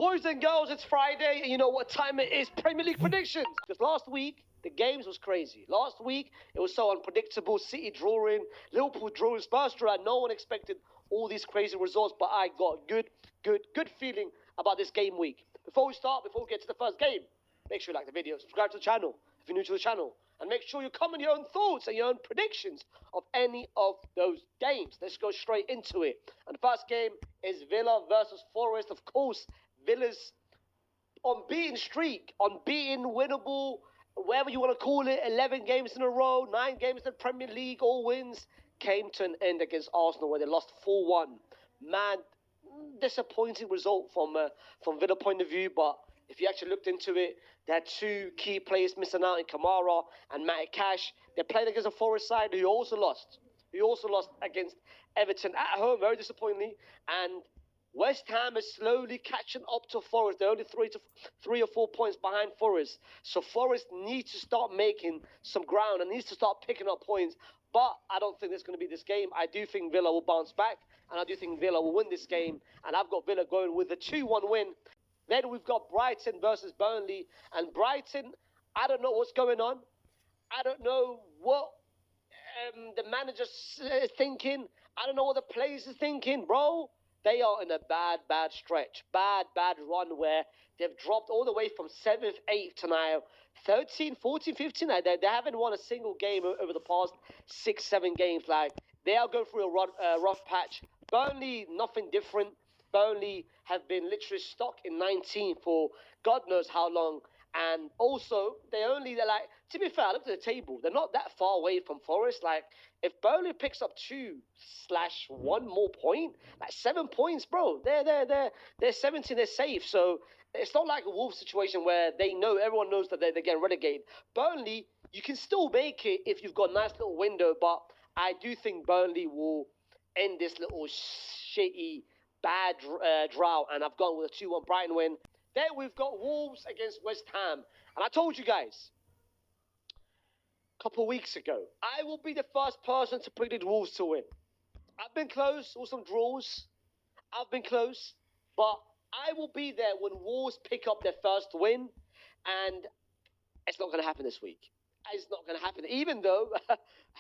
Boys and girls, it's Friday, and you know what time it is. Premier League predictions. Because last week, the games was crazy. Last week, it was so unpredictable. City drawing, Liverpool drawing, Spurs drawing. No one expected all these crazy results, but I got good feeling about this game week. Before we get to the first game, make sure you like the video, subscribe to the channel if you're new to the channel, and make sure you comment your own thoughts and your own predictions of any of those games. Let's go straight into it. And the first game is Villa versus Forest. Of course, Villa's unbeaten streak, unbeaten, winnable, whatever you want to call it, 11 games in a row, 9 games in the Premier League, all wins, came to an end against Arsenal where they lost 4-1. Man, disappointing result from Villa point of view, but if you actually looked into it, they had 2 key players missing out in Kamara and Matty Cash. They played against a Forest side who also lost. He also lost against Everton at home, very disappointingly, and West Ham is slowly catching up to Forest. They're only 3 or 4 points behind Forest. So Forest needs to start making some ground and needs to start picking up points. But I don't think there's going to be this game. I do think Villa will bounce back, and I do think Villa will win this game. And I've got Villa going with a 2-1 win. Then we've got Brighton versus Burnley. And Brighton, I don't know what's going on. I don't know what the manager's thinking. I don't know what the players are thinking, bro. They are in a bad stretch. Bad run where they've dropped all the way from 7th, 8th to now 13, 14, 15. They haven't won a single game over the past 6, 7 games. Like, they are going through a rough patch. Burnley, nothing different. Burnley have been literally stuck in 19 for God knows how long. And also, they're like, to be fair, I looked at the table. They're not that far away from Forest. Like, if Burnley picks up 2/1 more point, like 7 points, bro, they're 17, they're safe. So it's not like a Wolves situation where everyone knows that they're getting relegated. Burnley, you can still make it if you've got a nice little window, but I do think Burnley will end this little shitty, bad drought, and I've gone with a 2-1 Brighton win. Then we've got Wolves against West Ham. And I told you guys a couple of weeks ago, I will be the first person to predict Wolves to win. I've been close with some draws. I've been close. But I will be there when Wolves pick up their first win. And it's not going to happen this week. It's not going to happen. Even though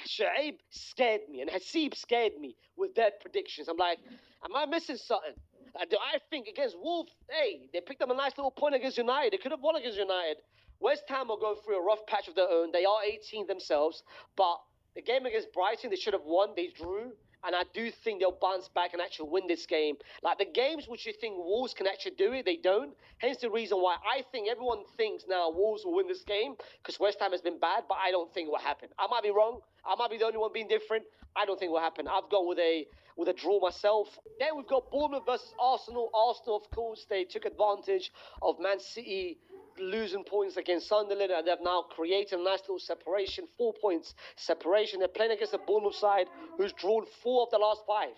Shaib scared me and Hasib scared me with their predictions. I'm like, am I missing something? I think against Wolves, hey, they picked up a nice little point against United. They could have won against United. West Ham will go through a rough patch of their own. They are 18 themselves. But the game against Brighton, they should have won. They drew. And I do think they'll bounce back and actually win this game. Like the games which you think Wolves can actually do it, they don't. Hence the reason why I think everyone thinks now Wolves will win this game because West Ham has been bad, but I don't think it will happen. I might be wrong. I might be the only one being different. I don't think it will happen. I've gone with a draw myself. Then we've got Bournemouth versus Arsenal. Arsenal, of course, they took advantage of Man City losing points against Sunderland, and they've now created a nice little separation, 4 points separation. They're playing against the Bournemouth side who's drawn 4 of the last 5.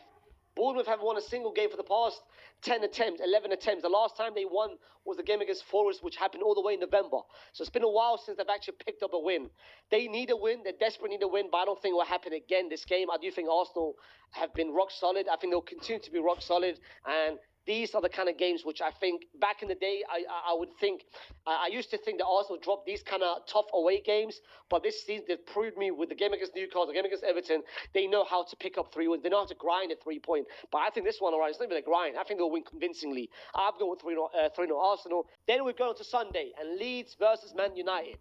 Bournemouth haven't won a single game for the past 10 attempts, 11 attempts. The last time they won was the game against Forest, which happened all the way in November. So it's been a while since they've actually picked up a win. They need a win. They desperately need a win, but I don't think it will happen again this game. I do think Arsenal have been rock solid. I think they'll continue to be rock solid, and these are the kind of games which I think back in the day I would think I used to think that Arsenal dropped these kind of tough away games, but this season they've proved me with the game against Newcastle, the game against Everton, they know how to pick up 3 wins. They know how to grind at 3 point. But I think this one, all right, it's not even a grind. I think they'll win convincingly. I've gone with 3-0 Arsenal. Then we go on to Sunday and Leeds versus Man United,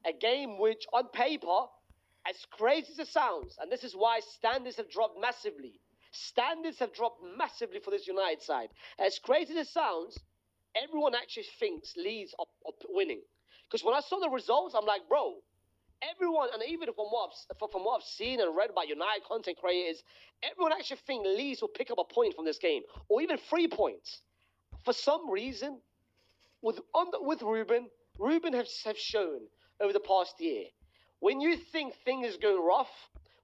a game which on paper, as crazy as it sounds, and this is why standards have dropped massively. Standards have dropped massively for this United side. As crazy as it sounds, everyone actually thinks Leeds are winning. Because when I saw the results, I'm like, bro, everyone, and even from what I've seen and read about United content creators, everyone actually thinks Leeds will pick up a point from this game, or even 3 points. For some reason, with Ruben have shown over the past year, when you think things go rough,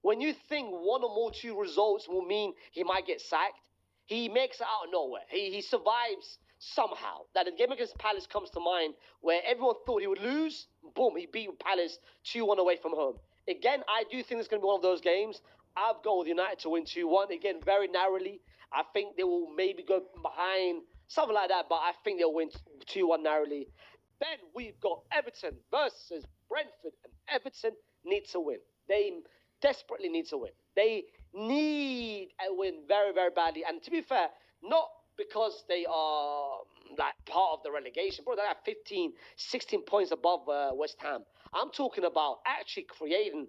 when you think 1 or 2 results will mean he might get sacked, he makes it out of nowhere. He survives somehow. That the game against Palace comes to mind where everyone thought he would lose. Boom, he beat Palace 2-1 away from home. Again, I do think it's going to be one of those games. I've gone with United to win 2-1. Again, very narrowly. I think they will maybe go behind something like that. But I think they'll win 2-1 narrowly. Then we've got Everton versus Brentford, and Everton need to win. They desperately need to win. They need a win very, very badly. And to be fair, not because they are like part of the relegation, bro. They have 15, 16 points above West Ham. I'm talking about actually creating,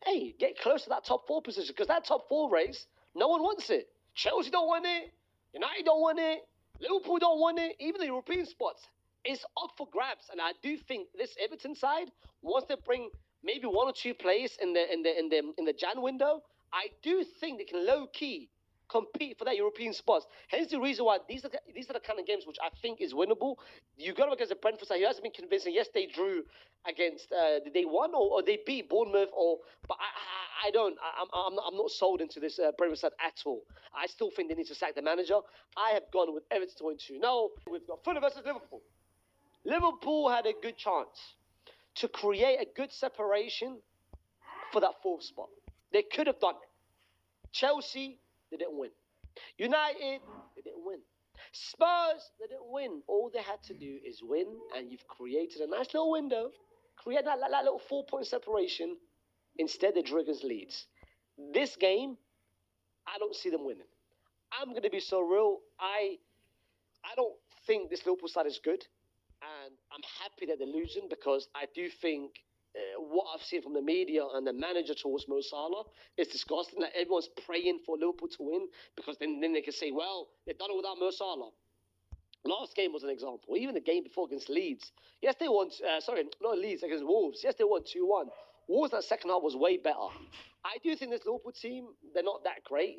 hey, get close to that top 4 position, because that top 4 race, no one wants it. Chelsea don't want it. United don't want it. Liverpool don't want it. Even the European spots is up for grabs. And I do think this Everton side, once they bring maybe 1 or 2 players in the Jan window, I do think they can low key compete for that European spots. Hence the reason why these are the kind of games which I think is winnable. You got them against the Brentford side. He hasn't been convincing. Yes, they drew against. Did they won or they beat Bournemouth? But I don't. I'm not sold into this Brentford side at all. I still think they need to sack the manager. I have gone with Everton to win 2. Now we've got Fulham versus Liverpool. Liverpool had a good chance to create a good separation for that 4th spot. They could have done it. Chelsea, they didn't win. United, they didn't win. Spurs, they didn't win. All they had to do is win, and you've created a nice little window. Create that little 4-point separation. Instead, they drew against Leeds. This game, I don't see them winning. I'm going to be so real. I don't think this Liverpool side is good. And I'm happy that they're losing, because I do think what I've seen from the media and the manager towards Mo Salah is disgusting. That everyone's praying for Liverpool to win, because then they can say, well, they've done it without Mo Salah. Last game was an example. Even the game before against Leeds. Yes, they won. Not Leeds, against Wolves. Yes, they won 2-1. Wolves, that second half was way better. I do think this Liverpool team, they're not that great,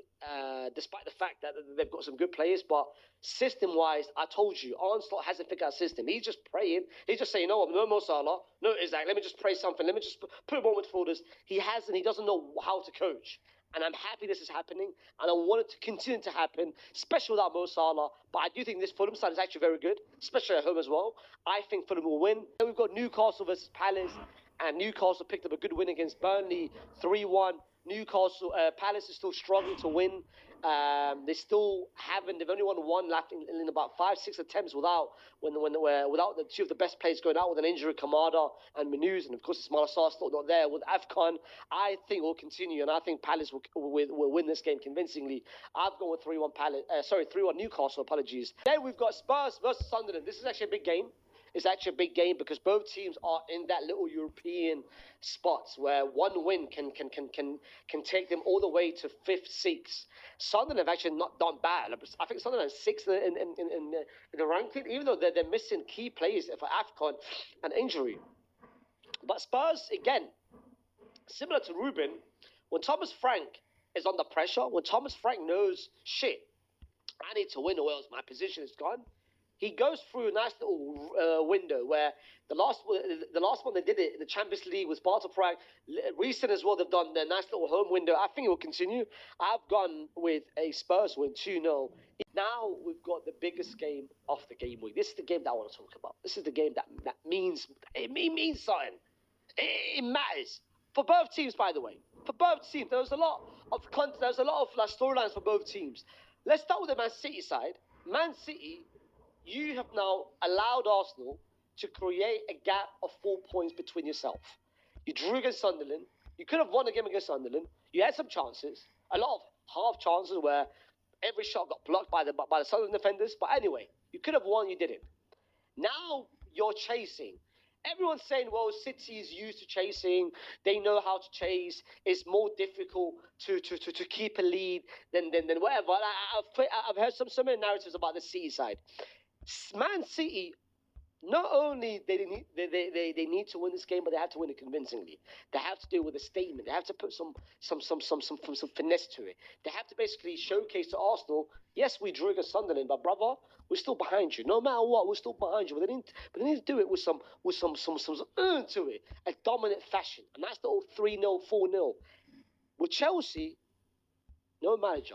despite the fact that they've got some good players. But system-wise, I told you, Arne Slot hasn't figured out a system. He's just praying. He's just saying, no Mo Salah, no Isaac, let me just pray something. Let me just put him on midfielders. He doesn't know how to coach. And I'm happy this is happening, and I want it to continue to happen, especially without Mo Salah. But I do think this Fulham side is actually very good, especially at home as well. I think Fulham will win. Then we've got Newcastle versus Palace, and Newcastle picked up a good win against Burnley, 3-1. Newcastle, Palace is still struggling to win. They've only won 1 left in about 5-6 attempts without the 2 of the best players going out with an injury, Kamada and Menuz, and of course Ismaila Sarr still not there with Afcon. I think will continue, and I think Palace will win this game convincingly. I've gone with 3-1 Newcastle. Apologies. Then we've got Spurs versus Sunderland. This is actually a big game. It's actually a big game because both teams are in that little European spots where one win can take them all the way to 5th, 6th. Sunderland have actually not done bad. I think Sunderland is 6th in the ranking, even though they're missing key players for AFCON and injury. But Spurs, again, similar to Ruben, when Thomas Frank is under pressure, when Thomas Frank knows, shit, I need to win or else my position is gone, he goes through a nice little window where the last one they did it in the Champions League with Sparta Prague. Recent as well, they've done their nice little home window. I think it will continue. I've gone with a Spurs win 2-0. Now we've got the biggest game of the game week. This is the game that I want to talk about. This is the game that means something. It matters for both teams, by the way. For both teams, there was a lot of content. There was a lot of storylines for both teams. Let's start with the Man City side. Man City, you have now allowed Arsenal to create a gap of 4 points between yourself. You drew against Sunderland. You could have won a game against Sunderland. You had some chances, a lot of half chances where every shot got blocked by the Sunderland defenders. But anyway, you could have won, you didn't. Now you're chasing. Everyone's saying, well, City is used to chasing. They know how to chase. It's more difficult to keep a lead than whatever. I've heard so many narratives about the City side. Man City, not only they need to win this game, but they have to win it convincingly. They have to do it with a statement. They have to put some finesse to it. They have to basically showcase to Arsenal, yes, we drew against Sunderland, but brother, we're still behind you. No matter what, we're still behind you. But they need to do it with some to it, a dominant fashion, and that's the old 3-0, 4-0. With Chelsea, no manager.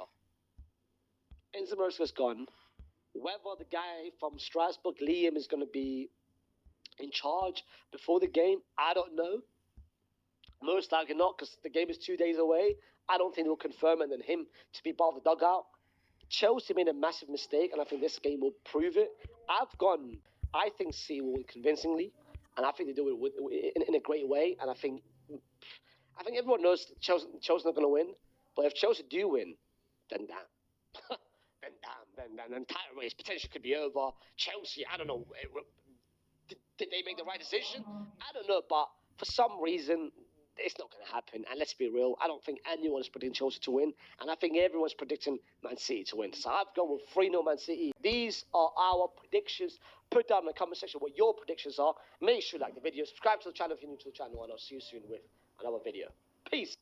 Enzo Maresca's gone. Whether the guy from Strasbourg, Liam, is going to be in charge before the game, I don't know. Most likely not, because the game is 2 days away. I don't think they'll confirm and then him to be part of the dugout. Chelsea made a massive mistake, and I think this game will prove it. I think City will win convincingly, and I think they do it in a great way. And I think everyone knows Chelsea's not going to win, but if Chelsea do win, then damn, then the entire race potentially could be over. Chelsea, I don't know, did they make the right decision? I don't know, but for some reason, it's not going to happen. And let's be real, I don't think anyone is predicting Chelsea to win, and I think everyone's predicting Man City to win. So I've gone with 3-0 Man City. These are our predictions. Put down in the comment section what your predictions are. Make sure you like the video, subscribe to the channel if you're new to the channel, and I'll see you soon with another video. Peace.